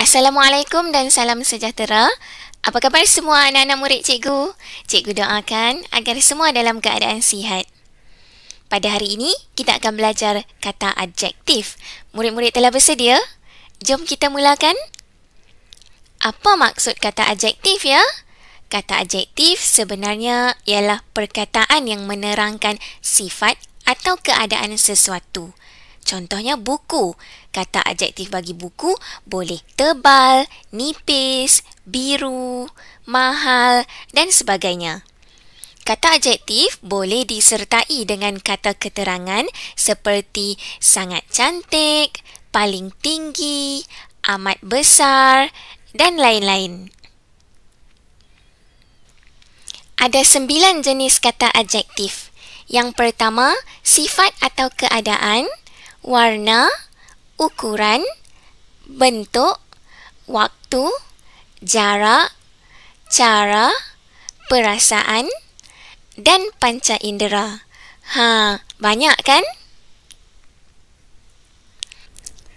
Assalamualaikum dan salam sejahtera. Apa khabar semua anak-anak murid cikgu? Cikgu doakan agar semua dalam keadaan sihat. Pada hari ini, kita akan belajar kata adjektif. Murid-murid telah bersedia? Jom kita mulakan. Apa maksud kata adjektif ya? Kata adjektif sebenarnya ialah perkataan yang menerangkan sifat atau keadaan sesuatu. Contohnya buku. Kata adjektif bagi buku boleh tebal, nipis, biru, mahal dan sebagainya. Kata adjektif boleh disertai dengan kata keterangan seperti sangat cantik, paling tinggi, amat besar dan lain-lain. Ada 9 jenis kata adjektif. Yang pertama, sifat atau keadaan, warna, ukuran, bentuk, waktu, jarak, cara, perasaan dan panca indera. Banyak kan?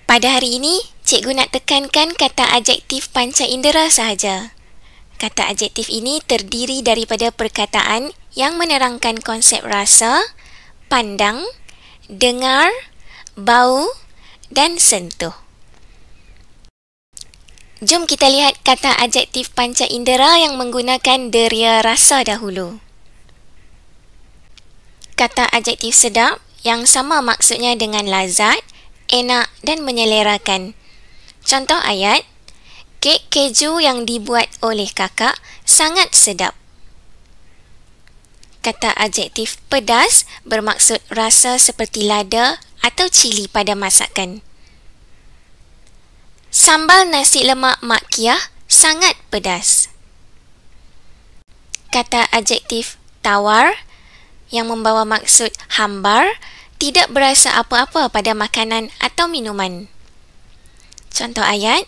Pada hari ini, cikgu nak tekankan kata adjektif panca indera sahaja. Kata adjektif ini terdiri daripada perkataan yang menerangkan konsep rasa, pandang, dengar, bau dan sentuh. Jom kita lihat kata adjektif panca indera yang menggunakan deria rasa dahulu. Kata adjektif sedap yang sama maksudnya dengan lazat, enak dan menyelerakan. Contoh ayat, kek keju yang dibuat oleh kakak sangat sedap. Kata adjektif pedas bermaksud rasa seperti lada atau cili pada masakan. Sambal nasi lemak Mak Kiah sangat pedas. Kata adjektif tawar yang membawa maksud hambar, tidak berasa apa-apa pada makanan atau minuman. Contoh ayat,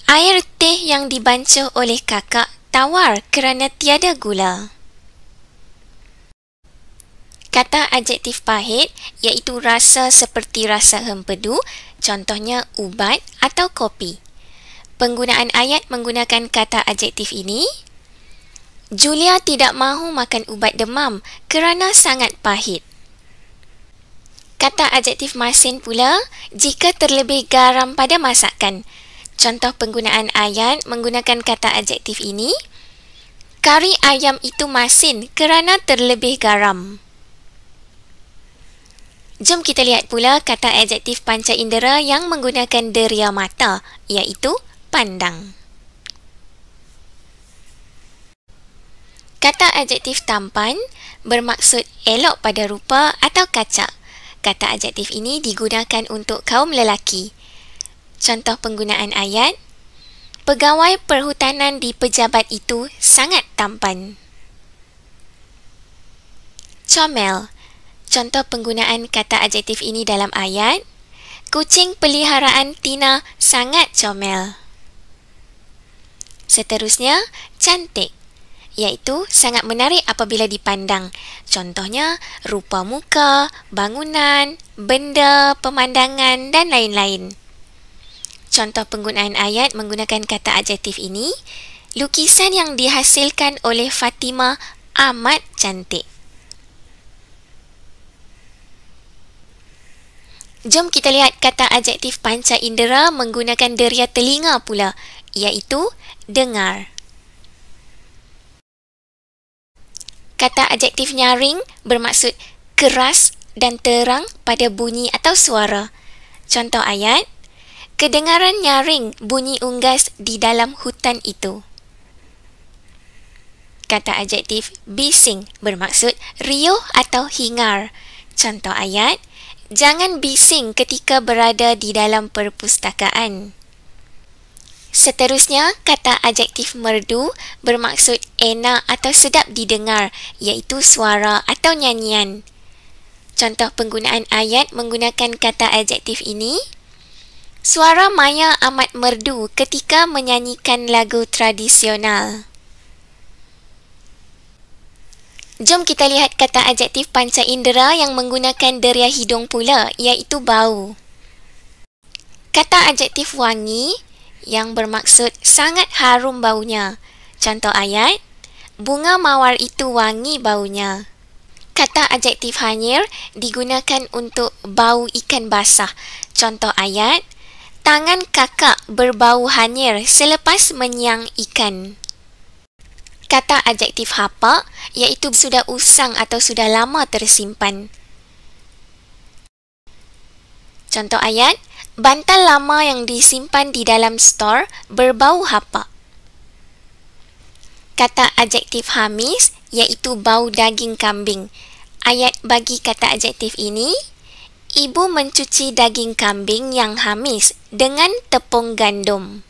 air teh yang dibancuh oleh kakak tawar kerana tiada gula. Kata adjektif pahit iaitu rasa seperti rasa hempedu, contohnya ubat atau kopi. Penggunaan ayat menggunakan kata adjektif ini. Julia tidak mahu makan ubat demam kerana sangat pahit. Kata adjektif masin pula jika terlebih garam pada masakan. Contoh penggunaan ayat menggunakan kata adjektif ini. Kari ayam itu masin kerana terlebih garam. Jom kita lihat pula kata adjektif panca indera yang menggunakan deria mata, iaitu pandang. Kata adjektif tampan bermaksud elok pada rupa atau kacak. Kata adjektif ini digunakan untuk kaum lelaki. Contoh penggunaan ayat, pegawai perhutanan di pejabat itu sangat tampan. Comel. Contoh penggunaan kata adjektif ini dalam ayat, kucing peliharaan Tina sangat comel. Seterusnya, cantik, iaitu sangat menarik apabila dipandang. Contohnya, rupa muka, bangunan, benda, pemandangan dan lain-lain. Contoh penggunaan ayat menggunakan kata adjektif ini, lukisan yang dihasilkan oleh Fatimah amat cantik. Jom kita lihat kata adjektif panca indera menggunakan deria telinga pula, iaitu dengar. Kata adjektif nyaring bermaksud keras dan terang pada bunyi atau suara. Contoh ayat, kedengaran nyaring bunyi unggas di dalam hutan itu. Kata adjektif bising bermaksud riuh atau hingar. Contoh ayat, jangan bising ketika berada di dalam perpustakaan. Seterusnya, kata adjektif merdu bermaksud enak atau sedap didengar, iaitu suara atau nyanyian. Contoh penggunaan ayat menggunakan kata adjektif ini. Suara Maya amat merdu ketika menyanyikan lagu tradisional. Jom kita lihat kata adjektif panca indera yang menggunakan deria hidung pula, iaitu bau. Kata adjektif wangi yang bermaksud sangat harum baunya. Contoh ayat, bunga mawar itu wangi baunya. Kata adjektif hanyir digunakan untuk bau ikan basah. Contoh ayat, tangan kakak berbau hanyir selepas menyiang ikan. Kata adjektif hapak iaitu sudah usang atau sudah lama tersimpan. Contoh ayat, bantal lama yang disimpan di dalam stor berbau hapak. Kata adjektif hamis iaitu bau daging kambing. Ayat bagi kata adjektif ini, ibu mencuci daging kambing yang hamis dengan tepung gandum.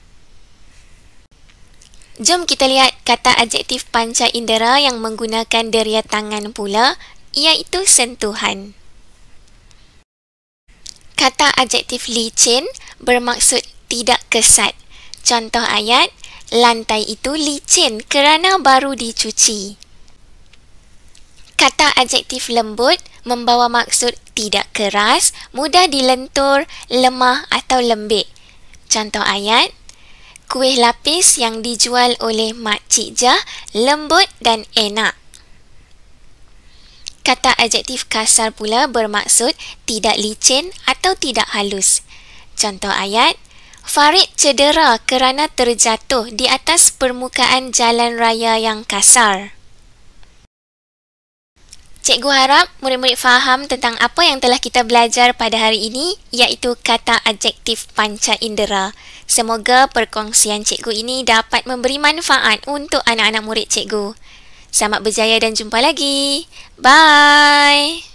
Jom kita lihat kata adjektif panca indera yang menggunakan deria tangan pula, iaitu sentuhan. Kata adjektif licin bermaksud tidak kesat. Contoh ayat, lantai itu licin kerana baru dicuci. Kata adjektif lembut membawa maksud tidak keras, mudah dilentur, lemah atau lembik. Contoh ayat, kuih lapis yang dijual oleh Mak Cik Jah lembut dan enak. Kata adjektif kasar pula bermaksud tidak licin atau tidak halus. Contoh ayat, Farid cedera kerana terjatuh di atas permukaan jalan raya yang kasar. Cikgu harap murid-murid faham tentang apa yang telah kita belajar pada hari ini, iaitu kata adjektif panca indera. Semoga perkongsian cikgu ini dapat memberi manfaat untuk anak-anak murid cikgu. Selamat berjaya dan jumpa lagi. Bye!